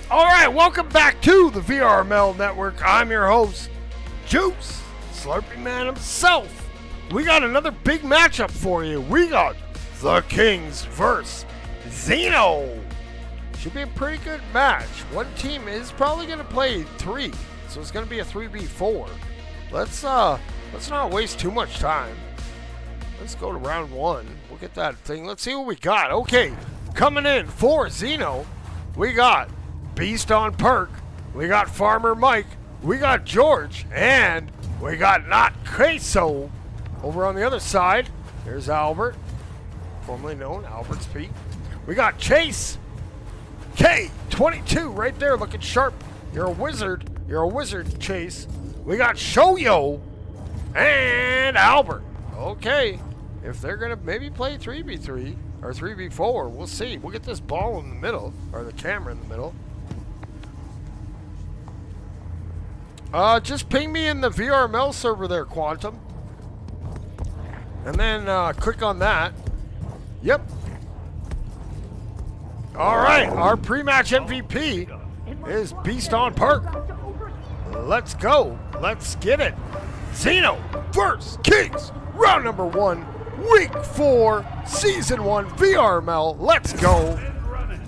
All right, welcome back to the VRML Network. I'm your host, Juice, Slurpee Man himself. We got another big matchup for you. We got the Kings versus Xeno. Should be a pretty good match. One team is probably going to play 3, so it's going to be a 3v4. Let's not waste too much time. Let's go to round 1. We'll get that thing. Let's see what we got. Okay, coming in for Xeno, we got Beast on Perk, we got Farmer Mike, we got George, and we got Not Queso. Over on the other side, there's Albert, formerly known Albert's Peak. We got Chase, K22 right there looking sharp. You're a wizard, Chase. We got Shoyo and Albert. Okay, if they're gonna maybe play 3v3 or 3v4, we'll see. We'll get this ball in the middle, or the camera in the middle. Just ping me in the VRML server there, Quantum. And then click on that. Yep. Alright, our pre-match MVP is Beast on Perk. Let's go. Let's get it. Xeno versus Kings. Round number 1, week 4, season 1, VRML. Let's go.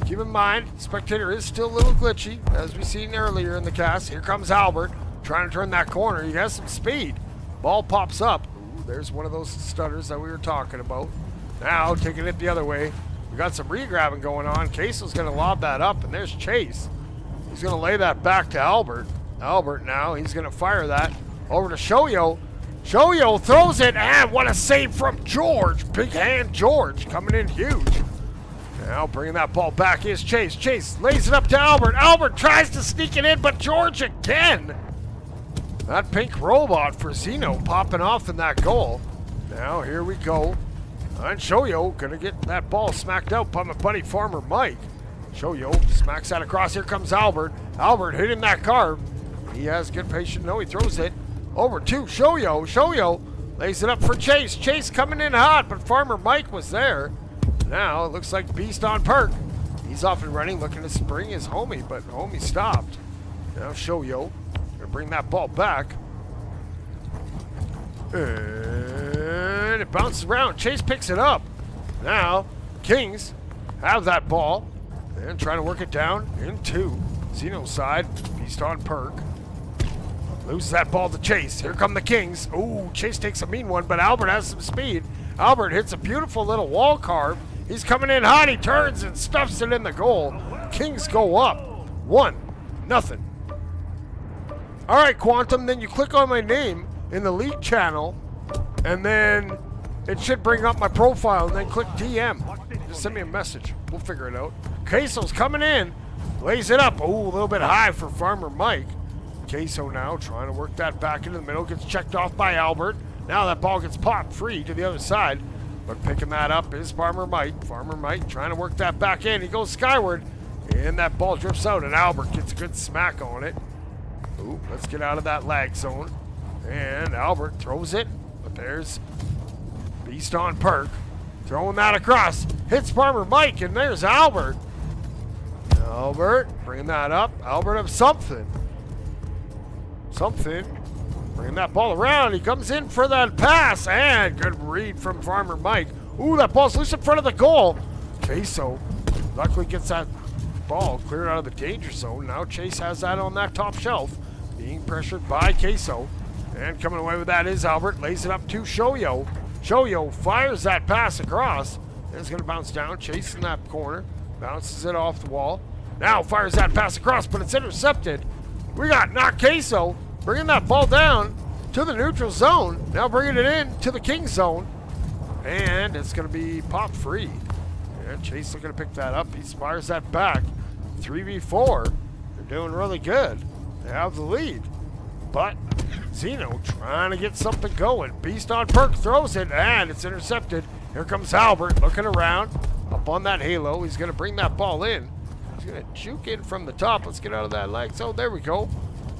Keep in mind, spectator is still a little glitchy, as we seen earlier in the cast. Here comes Albert, trying to turn that corner. He has some speed. Ball pops up. Ooh, there's one of those stutters that we were talking about. Now, taking it the other way. We got some re-grabbing going on. Queso's going to lob that up, and there's Chase. He's going to lay that back to Albert. Albert now, he's going to fire that over to Shoyo. Shoyo throws it, and what a save from George. Big hand George coming in huge. Now bringing that ball back is Chase. Chase lays it up to Albert. Albert tries to sneak it in, but George again. That pink robot for Xeno popping off in that goal. Now here we go. And Shoyo gonna get that ball smacked out by my buddy Farmer Mike. Shoyo smacks that across. Here comes Albert. Albert hitting that carve. He has good patience. No, he throws it over to Shoyo. Shoyo lays it up for Chase. Chase coming in hot, but Farmer Mike was there. Now it looks like Beast on Perk. He's off and running, looking to spring his homie, but homie stopped. Now Shoyo gonna bring that ball back. And it bounces around. Chase picks it up. Now Kings have that ball and trying to work it down into Xeno's side. Beast on Perk. Loses that ball to Chase. Here come the Kings. Ooh, Chase takes a mean one, but Albert has some speed. Albert hits a beautiful little wall carve. He's coming in hot. He turns and stuffs it in the goal. Kings go up 1-0. All right, Quantum, then you click on my name in the league channel, and then it should bring up my profile, and then click DM. Just send me a message. We'll figure it out. Queso's coming in. Lays it up. Ooh, a little bit high for Farmer Mike. Queso now trying to work that back into the middle. Gets checked off by Albert. Now that ball gets popped free to the other side. But picking that up is Farmer Mike. Farmer Mike trying to work that back in. He goes skyward. And that ball drifts out, and Albert gets a good smack on it. Ooh, let's get out of that lag zone. And Albert throws it. But there's Beast on Perk. Throwing that across. Hits Farmer Mike, and there's Albert. Albert bringing that up. Albert of something. Bringing that ball around. He comes in for that pass. And good read from Farmer Mike. Ooh, that ball's loose in front of the goal. Queso luckily gets that ball cleared out of the danger zone. Now Chase has that on that top shelf. Being pressured by Queso. And coming away with that is Albert. Lays it up to Shoyo. Shoyo fires that pass across. And it's going to bounce down. Chase in that corner. Bounces it off the wall. Now fires that pass across, but it's intercepted. We got Not Queso bringing that ball down to the neutral zone. Now bringing it in to the King zone. And it's going to be pop free. And Chase looking to pick that up. He fires that back. 3v4. They're doing really good. They have the lead. But Xeno trying to get something going. Beast on Perk throws it, and it's intercepted. Here comes Albert looking around up on that halo. He's going to bring that ball in. He's going to juke in from the top. Let's get out of that leg. So there we go.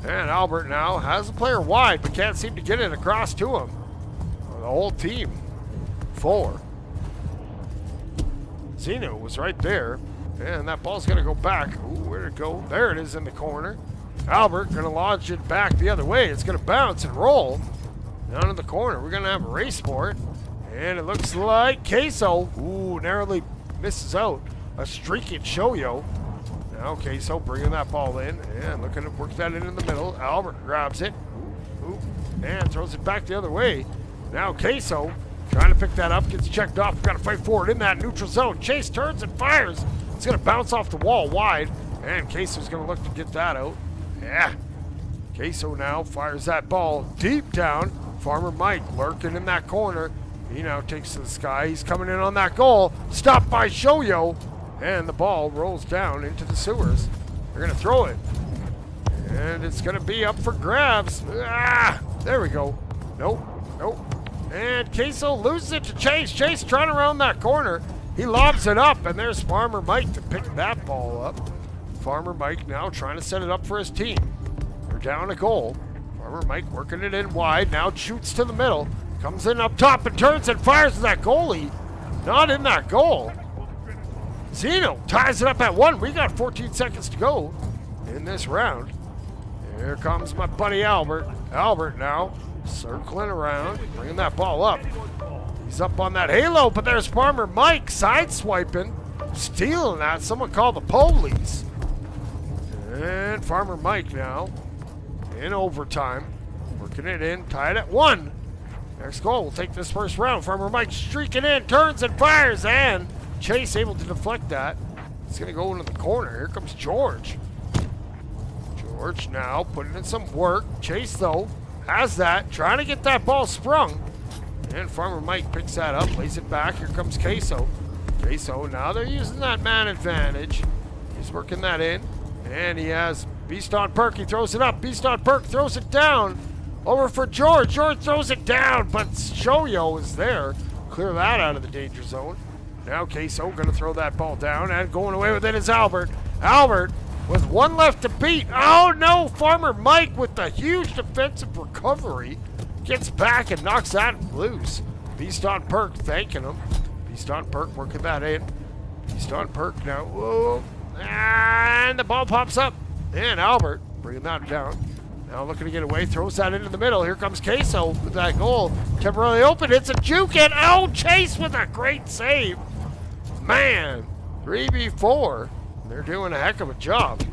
And Albert now has a player wide, but can't seem to get it across to him. The whole team. 4. Xeno was right there. And that ball's going to go back. Ooh, where'd it go? There it is in the corner. Albert going to launch it back the other way. It's going to bounce and roll down in the corner. We're going to have a race for it. And it looks like Queso, ooh, narrowly misses out. A streaking Shoyo. Now Queso bringing that ball in and looking to work that in the middle. Albert grabs it. Ooh, and throws it back the other way. Now Queso trying to pick that up, gets checked off. We've got to fight forward in that neutral zone. Chase turns and fires. It's going to bounce off the wall wide. And Queso's going to look to get that out. Yeah. Queso now fires that ball deep down. Farmer Mike lurking in that corner. He now takes to the sky. He's coming in on that goal. Stopped by Shoyo. And the ball rolls down into the sewers. They're going to throw it. And it's going to be up for grabs. Ah, there we go. Nope. Nope. And Queso loses it to Chase. Chase trying to round that corner. He lobs it up, and there's Farmer Mike to pick that ball up. Farmer Mike now trying to set it up for his team. They're down a goal. Farmer Mike working it in wide. Now shoots to the middle. Comes in up top and turns and fires to that goalie. Not in that goal. Xeno ties it up at 1. We got 14 seconds to go in this round. Here comes my buddy Albert. Albert now circling around, bringing that ball up. He's up on that halo, but there's Farmer Mike side-swiping, stealing that. Someone call the police. And Farmer Mike now in overtime, working it in, tied at 1. Next goal will take this first round. Farmer Mike streaking in, turns and fires, and Chase able to deflect that. It's going to go into the corner. Here comes George. George now putting in some work. Chase, though, has that, trying to get that ball sprung. And Farmer Mike picks that up, lays it back. Here comes Queso. Queso, now they're using that man advantage. He's working that in. And he has Beast on Perk. He throws it up. Beast on Perk throws it down. Over for George. George throws it down, but Shoyo is there. Clear that out of the danger zone. Now Queso going to throw that ball down, and going away with it is Albert. Albert with 1 left to beat. Oh no, Farmer Mike with the huge defensive recovery gets back and knocks that loose. Beast on Perk thanking him. Beast on Perk working that in. Beast on Perk now. Whoa. And the ball pops up. And Albert bringing that down. Now looking to get away, throws that into the middle. Here comes Queso with that goal. Temporarily open, it's a juke, and oh, Chase with a great save. Man, 3v4. They're doing a heck of a job.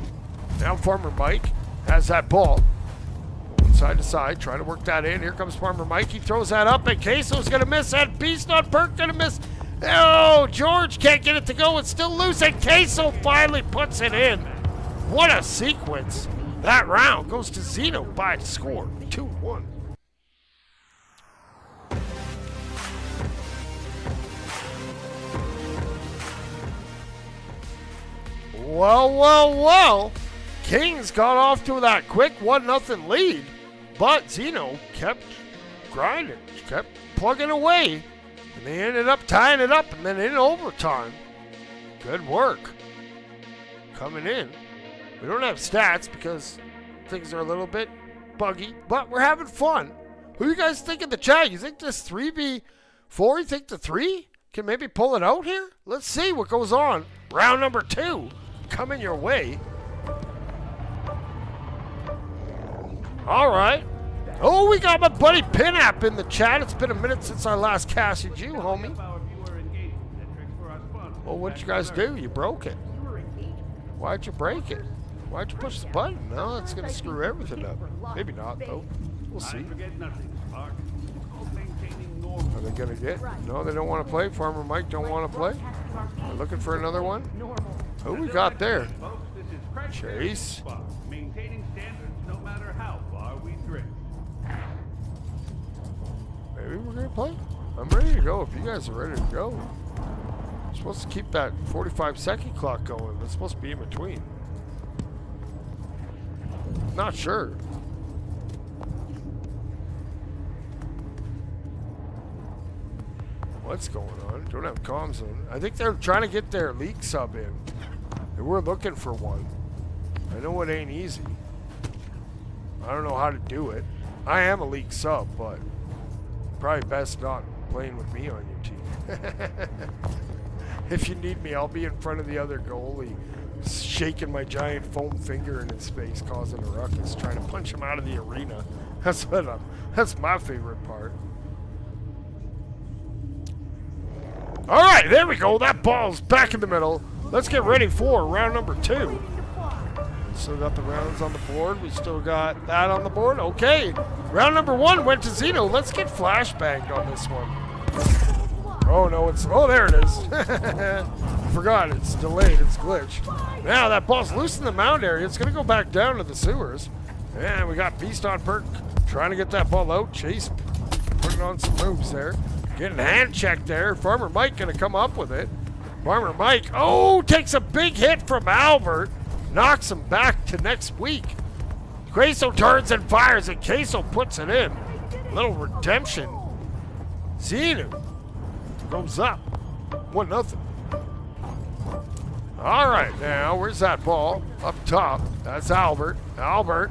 Now Farmer Mike has that ball. Going side to side, trying to work that in. Here comes Farmer Mike. He throws that up, and Queso's going to miss. And Beast on Perk going to miss. Oh, George can't get it to go. It's still loose, and Queso finally puts it in. What a sequence. That round goes to Xeno by the score, 2-1. Well. Kings got off to that quick 1-0 lead, but Xeno kept grinding, kept plugging away, and they ended up tying it up, and then in overtime. Good work. Coming in. We don't have stats because things are a little bit buggy, but we're having fun. Who do you guys think in the chat? You think this 3v4, you think the 3 can maybe pull it out here? Let's see what goes on. Round number 2 coming your way. All right. Oh, we got my buddy Pinap in the chat. It's been a minute since I last casted you, homie. Well, what'd you guys do? You broke it. Why'd you break it? Why'd you push the button? No, it's going to screw everything up. Maybe not, though. We'll see. Are they going to get? No, they don't want to play. Farmer Mike don't want to play. They're looking for another one. Who we got there? Chase. Maybe we're going to play. I'm ready to go if you guys are ready to go. We're supposed to keep that 45-second clock going. It's supposed to be in between. Not sure. What's going on? Don't have comms on. I think they're trying to get their league sub in. They were looking for one. I know it ain't easy. I don't know how to do it. I am a league sub, but probably best not playing with me on your team. If you need me, I'll be in front of the other goalie, shaking my giant foam finger in his face, causing a ruckus, trying to punch him out of the arena. That's my favorite part. All right, there we go. That ball's back in the middle. Let's get ready for round number 2. Still got the rounds on the board. We still got that on the board. Okay. Round number 1 went to Xeno. Let's get flashbanged on this one. Oh, no. Oh, there it is. Forgot. It's delayed. It's glitched. Now that ball's loose in the mound area. It's going to go back down to the sewers. And we got Beast on Perk trying to get that ball out. Chase putting on some moves there. Getting hand checked there. Farmer Mike going to come up with it. Farmer Mike, takes a big hit from Albert. Knocks him back to next week. Queso turns and fires, and Queso puts it in. Little redemption. Xeno goes up. 1-0. All right, now, where's that ball? Up top. That's Albert. Albert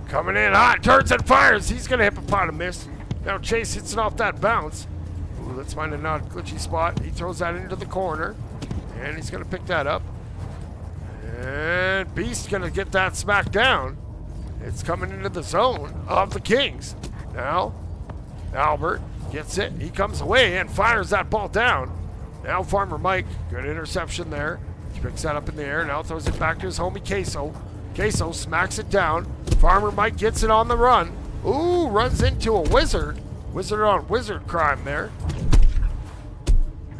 coming in hot. Turns and fires. He's going to hippopotamus. Now Chase hits it off that bounce. Ooh, let's find a not glitchy spot. He throws that into the corner, and he's going to pick that up. And Beast's going to get that smack down. It's coming into the zone of the Kings. Now, Albert gets it. He comes away and fires that ball down. Now Farmer Mike, good interception there. He picks that up in the air. Now throws it back to his homie Queso. Queso smacks it down. Farmer Mike gets it on the run. Ooh, runs into a wizard. Wizard on wizard crime there.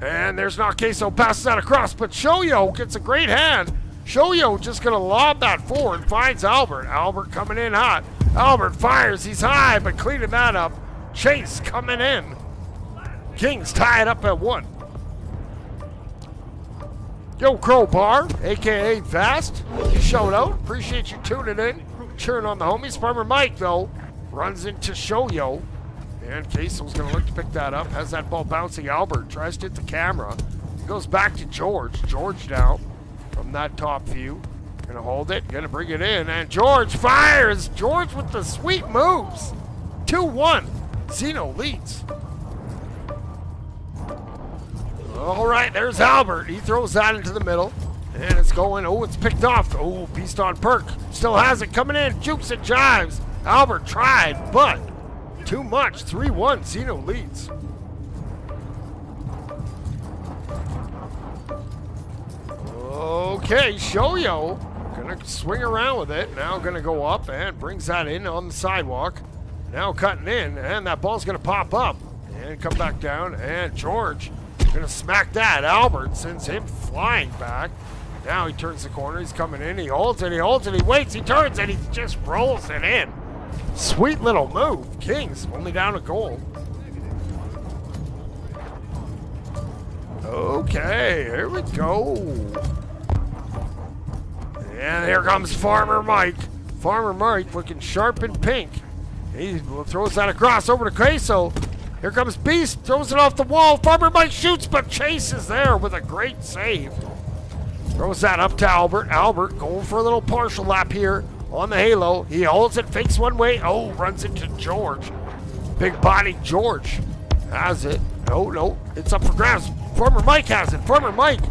And there's not Queso, passes that across, but Shoyo gets a great hand. Shoyo just going to lob that forward, finds Albert. Albert coming in hot. Albert fires, he's high, but cleaning that up. Chase coming in. Kings tie it up at 1. Yo, Crowbar, a.k.a. Vast, you showed out. Appreciate you tuning in. Cheering on the homies. Farmer Mike, though, runs into Shoyo. And Queso's going to look to pick that up. Has that ball bouncing. Albert tries to hit the camera. It goes back to George. George now from that top view. Going to hold it. Going to bring it in. And George fires. George with the sweet moves. 2-1. Xeno leads. All right, there's Albert. He throws that into the middle. And it's going. Oh, it's picked off. Oh, Beast on Perk. Still has it coming in. Jukes and jives. Albert tried, but too much. 3-1. Xeno leads. Okay, Shoyo gonna swing around with it. Now gonna go up and brings that in on the sidewalk. Now cutting in, and that ball's gonna pop up and come back down. And George gonna smack that. Albert sends him flying back. Now he turns the corner. He's coming in. He holds it. He holds it. He waits. He turns, and he just rolls it in. Sweet little move. Kings only down a goal. Okay, here we go. And here comes Farmer Mike. Farmer Mike looking sharp and pink. He throws that across over to Queso. Here comes Beast, throws it off the wall. Farmer Mike shoots, but Chase is there with a great save. Throws that up to Albert. Albert going for a little partial lap here on the halo. He holds it, fakes one way. Oh, runs into George. Big body George has it. No, it's up for grabs. Farmer Mike has it. Farmer Mike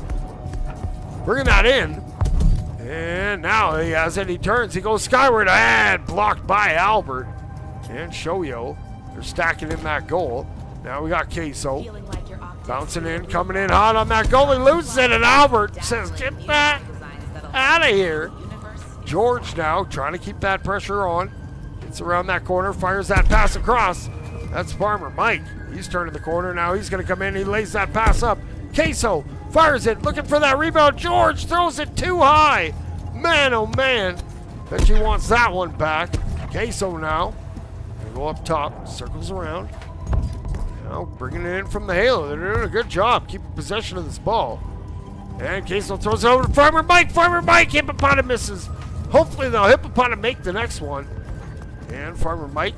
bringing that in. And now he has it. He turns. He goes skyward and blocked by Albert. And Shoyo. They're stacking in that goal. Now we got Queso. Bouncing in, coming in hot on that goal. He loses it, and Albert says, "Get that out of here." George now trying to keep that pressure on. Gets around that corner, fires that pass across. That's Farmer Mike. He's turning the corner now. He's going to come in. He lays that pass up. Queso fires it, looking for that rebound. George throws it too high. Man, oh man. Bet he wants that one back. Queso now. Gonna go up top, circles around. Now bringing it in from the halo. They're doing a good job keeping possession of this ball. And Queso throws it over to Farmer Mike. Farmer Mike, hippopotamuses. Hopefully they'll hippopotamus make the next one. And Farmer Mike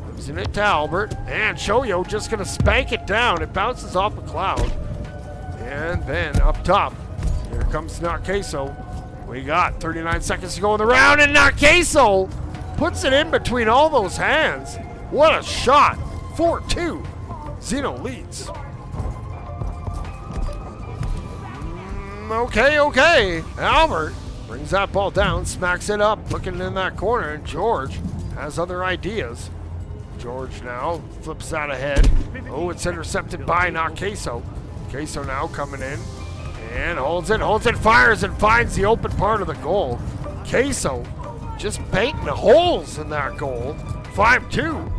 losing it to Albert. And Shoyo just going to spank it down. It bounces off a cloud. And then up top, here comes Not Queso. We got 39 seconds to go in the round, and Not Queso puts it in between all those hands. What a shot. 4-2. Xeno leads. Okay. Albert brings that ball down, smacks it up, looking in that corner, and George has other ideas. George now flips that ahead. Oh, it's intercepted by not Queso. Queso now coming in and holds it, fires, and finds the open part of the goal. Queso just painting the holes in that goal. 5-2.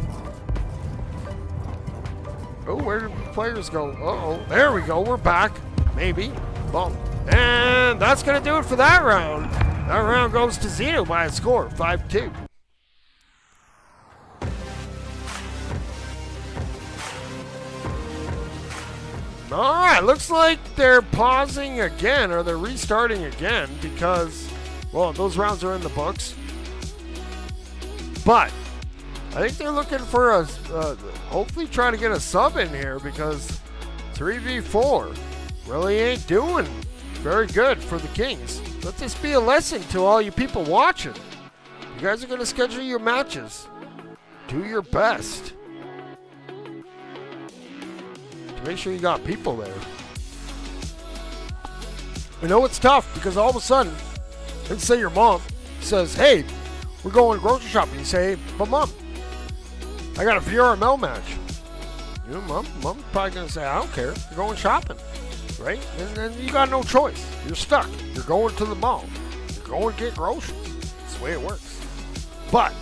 Oh, where did the players go? Uh-oh. There we go. We're back. Maybe. Well, and that's going to do it for that round. That round goes to Xeno by a score, 5-2. All right, looks like they're pausing again, or they're restarting again, because, well, those rounds are in the books. But I think they're looking for hopefully try to get a sub in here, because 3v4 really ain't doing very good for the Kings. Let this be a lesson to all you people watching. You guys are going to schedule your matches. Do your best to make sure you got people there. I know it's tough, because all of a sudden, let's say your mom says, hey, we're going grocery shopping. You say, but mom, I got a VRML match. You know, mom's probably going to say, I don't care. You're going shopping, right? And then you got no choice. You're stuck. You're going to the mall. You're going to get groceries. That's the way it works. But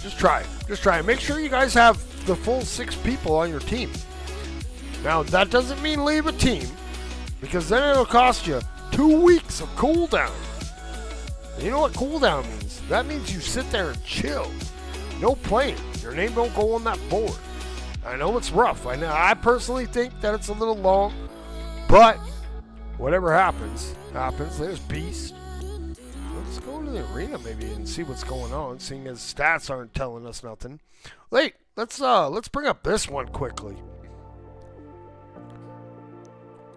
just try it. Just try it. Make sure you guys have the full 6 people on your team. Now, that doesn't mean leave a team, because then it'll cost you 2 weeks of cooldown. You know what cooldown means? That means you sit there and chill. No playing. Your name don't go on that board. I know it's rough. I personally think that it's a little long, but whatever happens, happens. There's Beast. Let's go to the arena maybe and see what's going on, seeing as stats aren't telling us nothing. Wait, let's bring up this one quickly.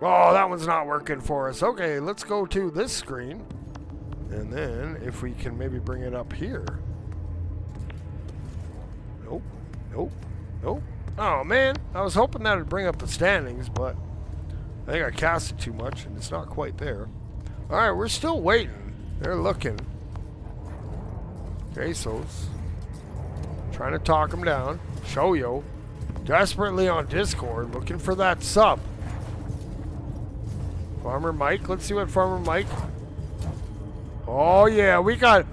Oh, that one's not working for us. Okay, let's go to this screen. And then if we can maybe bring it up here. Nope. Oh, man. I was hoping that would bring up the standings, but I think I cast it too much, and it's not quite there. All right, we're still waiting. They're looking. Queso's trying to talk him down. Shoyo desperately on Discord looking for that sub. Farmer Mike. Let's see what Farmer Mike. Oh, yeah. We got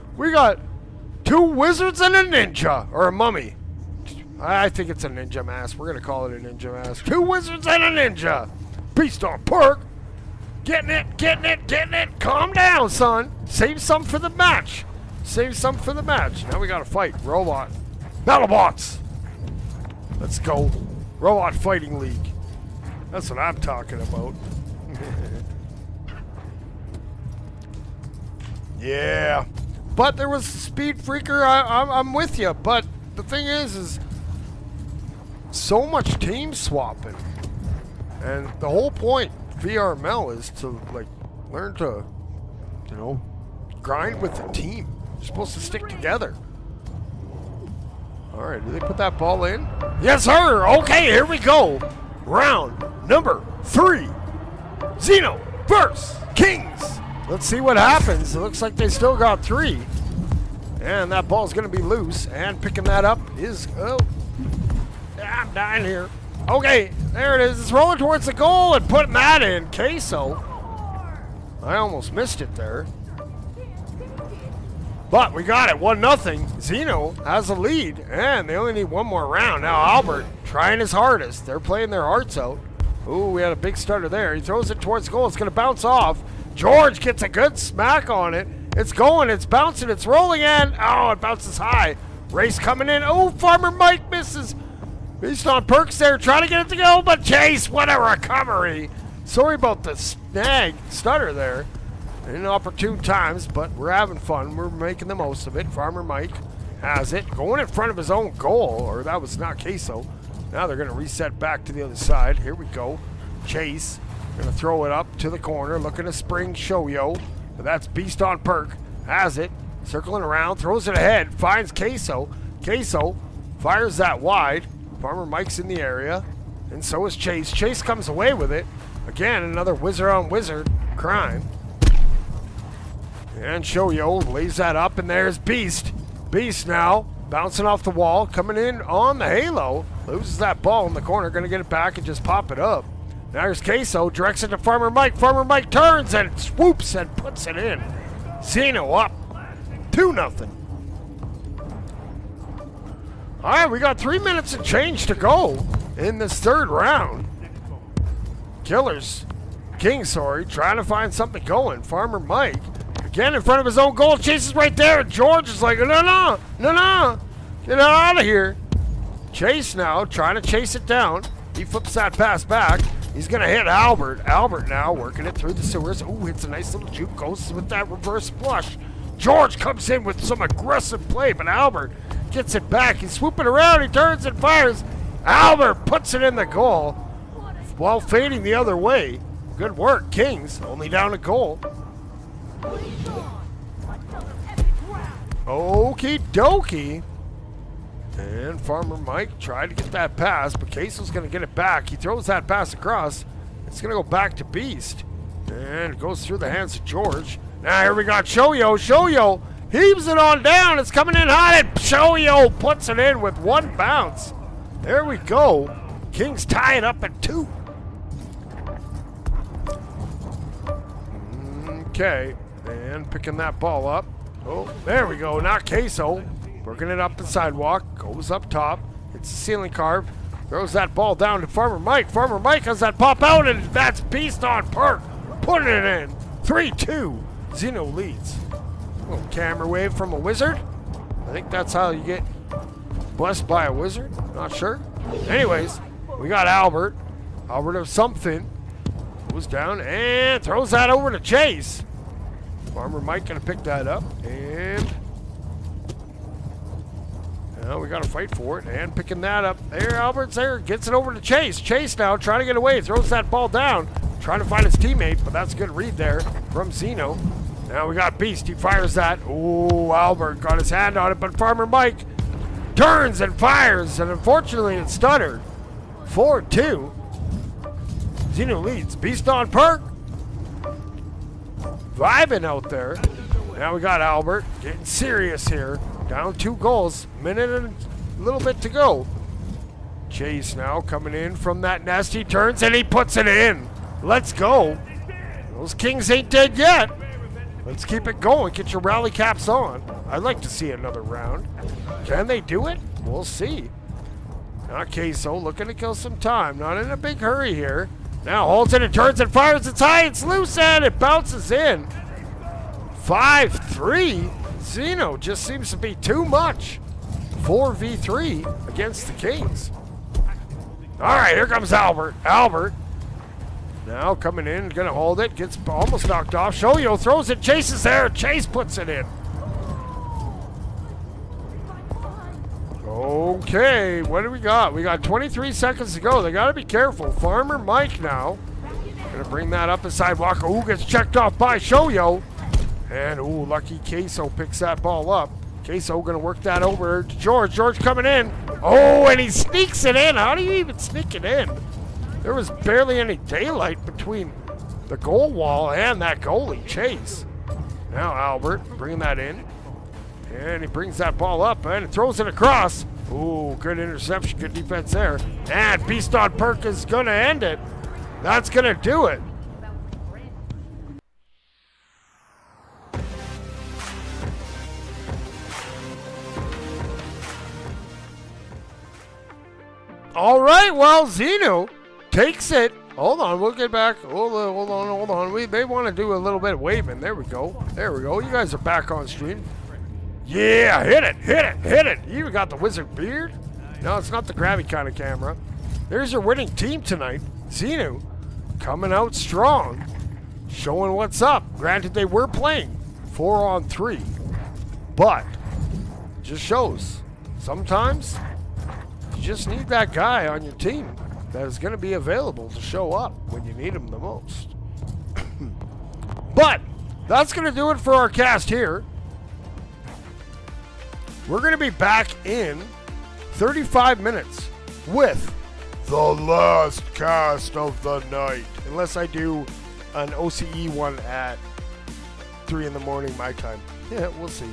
2 wizards and a ninja. Or a mummy. I think it's a ninja mask. We're going to call it a ninja mask. 2 wizards and a ninja. Beast on Perk. Getting it. Calm down, son. Save some for the match. Now we got to fight. Robot. BattleBots. Let's go. Robot Fighting League. That's what I'm talking about. Yeah. But there was Speed Freaker. I'm with you. But the thing is so much team swapping. And the whole point VRML is to learn to, grind with the team. You're supposed to stick together. All right, do they put that ball in? Yes, sir. Okay, here we go. Round number 3. Xeno versus Kings. Let's see what happens. It looks like they still got 3. And that ball's going to be loose. And picking that up is... Oh, I'm dying here. Okay, there it is. It's rolling towards the goal and putting that in. Queso. I almost missed it there. But we got it. 1-0. Xeno has a lead. And they only need 1 more round. Now Albert trying his hardest. They're playing their hearts out. Ooh, we had a big stutter there. He throws it towards goal. It's going to bounce off. George gets a good smack on it. It's going. It's bouncing. It's rolling in. Oh, it bounces high. Race coming in. Oh, Farmer Mike misses. Beast on Perks there trying to get it to go, but Chase, what a recovery. Sorry about the stutter there. Inopportune times, but we're having fun. We're making the most of it. Farmer Mike has it. Going in front of his own goal, or that was not Queso. Now they're going to reset back to the other side. Here we go. Chase going to throw it up to the corner. Looking to spring Shoyo. But that's Beast on Perk. Has it. Circling around. Throws it ahead. Finds Queso. Queso fires that wide. Farmer Mike's in the area. And so is Chase. Chase comes away with it. Again, another wizard on wizard crime. And Shoyo lays that up, and there's Beast. Beast now bouncing off the wall, coming in on the halo. Loses that ball in the corner, going to get it back and just pop it up. Now here's Queso, directs it to Farmer Mike. Farmer Mike turns and swoops and puts it in. Xeno up 2-0. All right, we got 3 minutes and change to go in this third round. Kings, trying to find something going. Farmer Mike, again in front of his own goal, chases right there, and George is like, no, get out of here. Chase now, trying to chase it down. He flips that pass back. He's going to hit Albert. Albert now working it through the sewers. Ooh, hits a nice little juke, goes with that reverse flush. George comes in with some aggressive play, but Albert gets it back. He's swooping around. He turns and fires. Albert puts it in the goal while fading the other way. Good work, Kings. Only down a goal. Okie dokie. And Farmer Mike tried to get that pass, but Queso's going to get it back. He throws that pass across. It's going to go back to Beast. And it goes through the hands of George. Now here we got Shoyo. Shoyo heaves it on down. It's coming in hot, and Shoyo puts it in with one bounce. There we go. Kings tie it up at 2. Okay, and picking that ball up. Oh, there we go. Not Queso. Working it up the sidewalk. Goes up top. Hits the ceiling carve. Throws that ball down to Farmer Mike. Farmer Mike has that pop out, and that's Beast on Park. Putting it in. 3-2. Xeno leads. Little camera wave from a wizard. I think that's how you get blessed by a wizard. Not sure. Anyways, we got Albert. Albert of something. Goes down and throws that over to Chase. Farmer Mike gonna pick that up, and now we gotta fight for it, and picking that up. There, Albert's there, gets it over to Chase. Chase now trying to get away, throws that ball down, trying to find his teammate, but that's a good read there from Xeno. Now we got Beast, he fires that. Ooh, Albert got his hand on it, but Farmer Mike turns and fires, and unfortunately it stuttered. 4-2. Xeno leads. Beast on Perk. Vibing out there. Now we got Albert getting serious here. Down 2 goals. Minute and a little bit to go. Chase now coming in from that nest. He turns and he puts it in. Let's go. Those Kings ain't dead yet. Let's keep it going. Get your rally caps on. I'd like to see another round. Can they do it? We'll see. Not Queso looking to kill some time. Not in a big hurry here. Now holds it and turns and fires. It's high, it's loose, and it bounces in. 5-3. Xeno just seems to be too much. 4v3 against the Kings. All right, here comes Albert. Albert now coming in, gonna hold it, gets almost knocked off. Shoyo throws it, chases there. Chase puts it in. Okay, what do we got? We got 23 seconds to go. They got to be careful. Farmer Mike now. Going to bring that up the sidewalk. Ooh, gets checked off by Shoyo. And, ooh, lucky Queso picks that ball up. Queso going to work that over to George. George coming in. Oh, and he sneaks it in. How do you even sneak it in? There was barely any daylight between the goal wall and that goalie, Chase. Now Albert bringing that in. And he brings that ball up and throws it across. Ooh, good interception, good defense there. And Beast on Perk is going to end it. That's going to do it. All right, well, Xeno takes it. Hold on, we'll get back. Hold on. They want to do a little bit of waving. There we go. You guys are back on stream. Yeah, hit it. You even got the wizard beard? No, it's not the grabby kind of camera. There's your winning team tonight. Xeno coming out strong, showing what's up. Granted, they were playing 4-on-3, but just shows sometimes you just need that guy on your team that is going to be available to show up when you need him the most. But that's going to do it for our cast here. We're going to be back in 35 minutes with the last cast of the night. Unless I do an OCE one at 3 in the morning my time. Yeah, we'll see.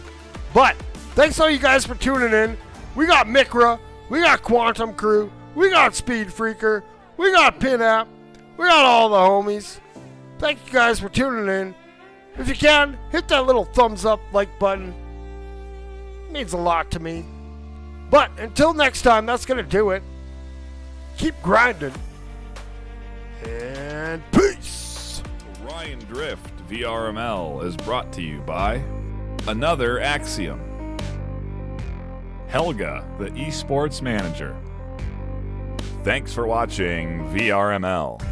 But thanks all you guys for tuning in. We got Mikra, we got Quantum Crew, we got Speed Freaker, we got Pin-App, we got all the homies. Thank you guys for tuning in. If you can, hit that little thumbs up like button. It means a lot to me. But until next time, that's going to do it. Keep grinding. And peace. Orion Drift VRML is brought to you by Another Axiom, Helga, the esports manager. Thanks for watching VRML.